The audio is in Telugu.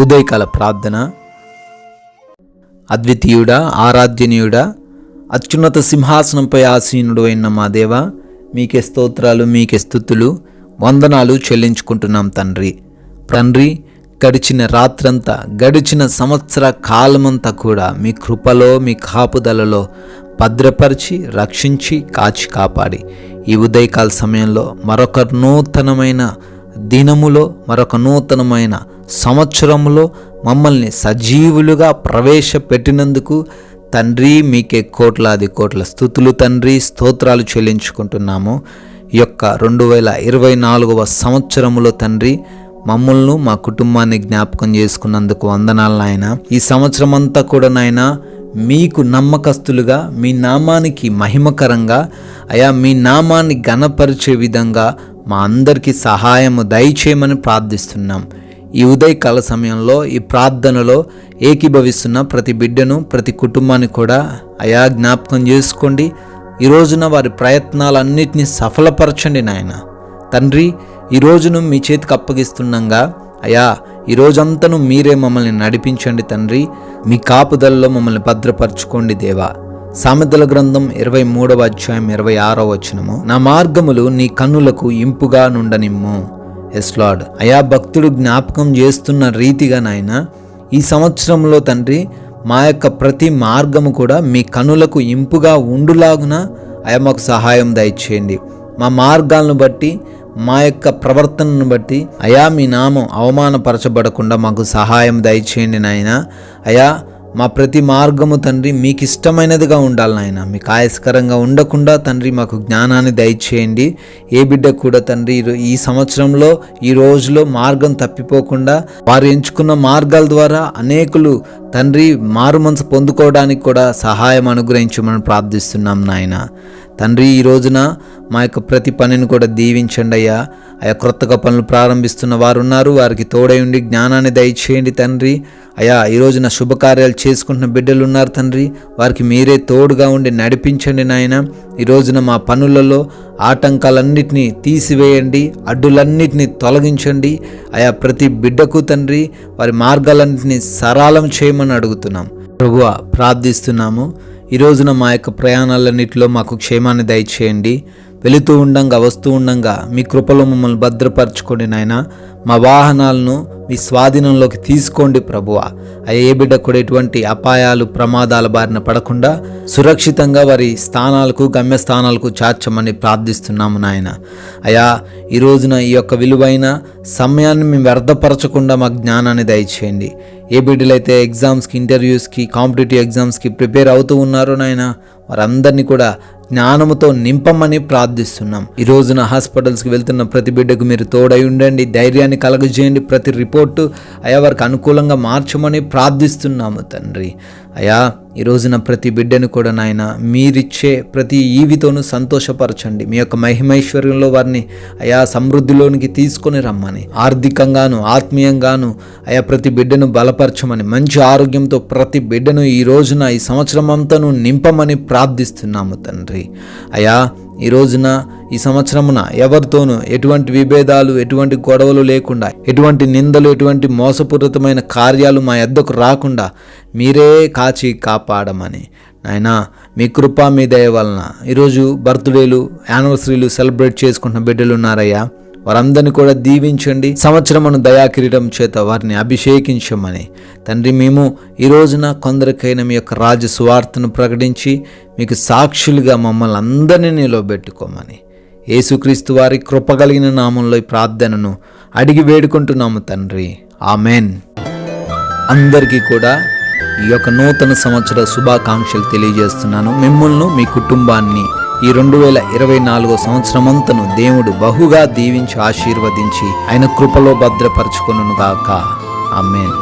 ఉదయకాల ప్రార్థన. అద్వితీయుడా, ఆరాధ్యనీయుడా, అత్యున్నత సింహాసనంపై ఆసీనుడు అయిన మా దేవ, మీకే స్తోత్రాలు, మీకే స్తుతులు, వందనాలు చెల్లించుకుంటున్నాం తండ్రి. గడిచిన రాత్రంతా, గడిచిన సంవత్సర కాలమంతా కూడా మీ కృపలో, మీ కాపుదలలో భద్రపరిచి, రక్షించి, కాచి కాపాడి ఈ ఉదయకాల సమయంలో మరొక నూతనమైన దినములో, మరొక నూతనమైన సంవత్సరములో మమ్మల్ని సజీవులుగా ప్రవేశపెట్టినందుకు తండ్రి మీకే కోట్లాది కోట్ల స్తుతులు తండ్రి, స్తోత్రాలు చెల్లించుకుంటున్నాము. ఈ యొక్క 2024వ సంవత్సరములో తండ్రి మమ్మల్ని, మా కుటుంబాన్ని జ్ఞాపకం చేసుకున్నందుకు వందనాలు నాయన. ఈ సంవత్సరం అంతా కూడా నాయన మీకు నమ్మకస్తులుగా, మీ నామానికి మహిమకరంగా, అయా మీ నామాన్ని ఘనపరిచే విధంగా మా అందరికీ సహాయము దయచేయమని ప్రార్థిస్తున్నాం. ఈ ఉదయకాల సమయంలో ఈ ప్రార్థనలో ఏకీభవిస్తున్న ప్రతి బిడ్డను, ప్రతి కుటుంబాన్ని కూడా అయా జ్ఞాపకం చేసుకోండి. ఈ రోజున వారి ప్రయత్నాలన్నిటినీ సఫలపరచండి నాయన. తండ్రి, ఈ రోజును మీ చేతికి అప్పగిస్తుండగా అయా ఈ రోజంతను మీరే మమ్మల్ని నడిపించండి తండ్రి. మీ కాపుదలలో మమ్మల్ని భద్రపరచుకోండి దేవా. సామెతల గ్రంథం 23వ అధ్యాయం 26వ వచనము, నా మార్గములు నీ కన్నులకు ఇంపుగా నుండనిమ్ము. Yes lord. అయా భక్తుడు జ్ఞాపకం చేస్తున్న రీతిగా నాయన ఈ సంవత్సరంలో తండ్రి మా యొక్క ప్రతి మార్గము కూడా మీ కన్నులకు ఇంపుగా ఉండులాగున అయా మాకు సహాయం దయచేయండి. మా మార్గాలను బట్టి, మా యొక్క ప్రవర్తనను బట్టి అయా మీ నామం అవమానపరచబడకుండా మాకు సహాయం దయచేయండి నాయన. అయా మా ప్రతి మార్గము తండ్రి మీకు ఇష్టమైనదిగా ఉండాలి నాయన. మీకు ఆయస్కరంగా ఉండకుండా తండ్రి మాకు జ్ఞానాన్ని దయచేయండి. ఏ బిడ్డ కూడా తండ్రి ఈ సంవత్సరంలో, ఈ రోజులో మార్గం తప్పిపోకుండా వారు ఎంచుకున్న మార్గాల ద్వారా అనేకులు తండ్రి మారు మనసు పొందుకోవడానికి కూడా సహాయం అనుగ్రహించమని ప్రార్థిస్తున్నాం నాయన. తండ్రి, ఈ రోజున మా యొక్క ప్రతి పనిని కూడా దీవించండి అయ్యా. అయా క్రొత్తగా పనులు ప్రారంభిస్తున్న వారు ఉన్నారు, వారికి తోడై ఉండి జ్ఞానాన్ని దయచేయండి తండ్రి. అయా ఈ రోజున శుభకార్యాలు చేసుకుంటున్న బిడ్డలు ఉన్నారు తండ్రి, వారికి మీరే తోడుగా ఉండి నడిపించండి నాయన. ఈ రోజున మా పనులలో ఆటంకాలన్నిటినీ తీసివేయండి, అడ్డులన్నిటినీ తొలగించండి. అయా ప్రతి బిడ్డకు తండ్రి వారి మార్గాలన్నింటినీ సరళం చేయమని అడుగుతున్నాం ప్రభువా, ప్రార్థిస్తున్నాము. ఈ రోజున మా యొక్క ప్రయాణాలన్నింటిలో మాకు క్షేమాన్ని దయచేయండి. వెళుతూ ఉండంగా, వస్తూ ఉండంగా మీ కృపలో మమ్మల్ని భద్రపరచుకోండి నాయన. మా వాహనాలను మీ స్వాధీనంలోకి తీసుకోండి ప్రభువా. ఏ బిడ్డ కూడా ఎటువంటి అపాయాలు, ప్రమాదాల బారిన పడకుండా సురక్షితంగా వారి స్థానాలకు, గమ్యస్థానాలకు చేర్చమని ప్రార్థిస్తున్నాము నాయన. అయా ఈ రోజున ఈ యొక్క విలువైన సమయాన్ని మేము వ్యర్థపరచకుండా మా జ్ఞానాన్ని దయచేయండి. ఏ బిడ్డలైతే ఎగ్జామ్స్కి, ఇంటర్వ్యూస్కి, కాంపిటేటివ్ ఎగ్జామ్స్కి ప్రిపేర్ అవుతూ ఉన్నారో నాయన, వారందరినీ కూడా జ్ఞానముతో నింపమని ప్రార్థిస్తున్నాం. ఈ రోజున హాస్పిటల్స్కి వెళ్తున్న ప్రతి బిడ్డకు మీరు తోడై ఉండండి, ధైర్యాన్ని కలగజేయండి. ప్రతి రిపోర్టు అయా వారికి అనుకూలంగా మార్చమని ప్రార్థిస్తున్నాము తండ్రి. అయా ఈ రోజున ప్రతి బిడ్డను కూడా నాయన మీరిచ్చే ప్రతి ఈవితోనూ సంతోషపరచండి. మీ యొక్క మహిమైశ్వర్యంలో వారిని అయా సమృద్ధిలోనికి తీసుకొని రమ్మని, ఆర్థికంగాను, ఆత్మీయంగాను అయా ప్రతి బిడ్డను బలపరచమని, మంచి ఆరోగ్యంతో ప్రతి బిడ్డను ఈ రోజున, ఈ సంవత్సరం అంతాను నింపమని ప్రార్థిస్తున్నాము తండ్రి. అయా ఈ రోజున, ఈ సంవత్సరమున ఎవరితోనూ ఎటువంటి విభేదాలు, ఎటువంటి గొడవలు లేకుండా, ఎటువంటి నిందలు, ఎటువంటి మోసపూరితమైన కార్యాలు మా యొద్దకు రాకుండా మీరే కాచి కాపాడమని నాయన మీ కృప, మీ దయ వలన ఈరోజు బర్త్డేలు, యానివర్సరీలు సెలబ్రేట్ చేసుకుంటున్న బిడ్డలు ఉన్నారయ్యా, వారందరినీ కూడా దీవించండి. సంవత్సరమును దయాకిరీటం చేత వారిని అభిషేకించమని తండ్రి, మేము ఈ రోజున కొందరికైనా మీ యొక్క రాజ్య సువార్తను ప్రకటించి మీకు సాక్షులుగా మమ్మల్ని అందరినీ నిలబెట్టుకోమని యేసుక్రీస్తు వారి కృపగలిగిన నామంలో ఈ ప్రార్థనను అడిగి వేడుకుంటున్నాము తండ్రి. ఆమెన్. అందరికీ కూడా ఈ యొక్క నూతన సంవత్సర శుభాకాంక్షలు తెలియజేస్తున్నాను. మిమ్మల్ని, మీ కుటుంబాన్ని ఈ 2024 సంవత్సరమంతను దేవుడు బహుగా దీవించి, ఆశీర్వదించి ఆయన కృపలో భద్రపరచుకొనుగాక. ఆమేన్.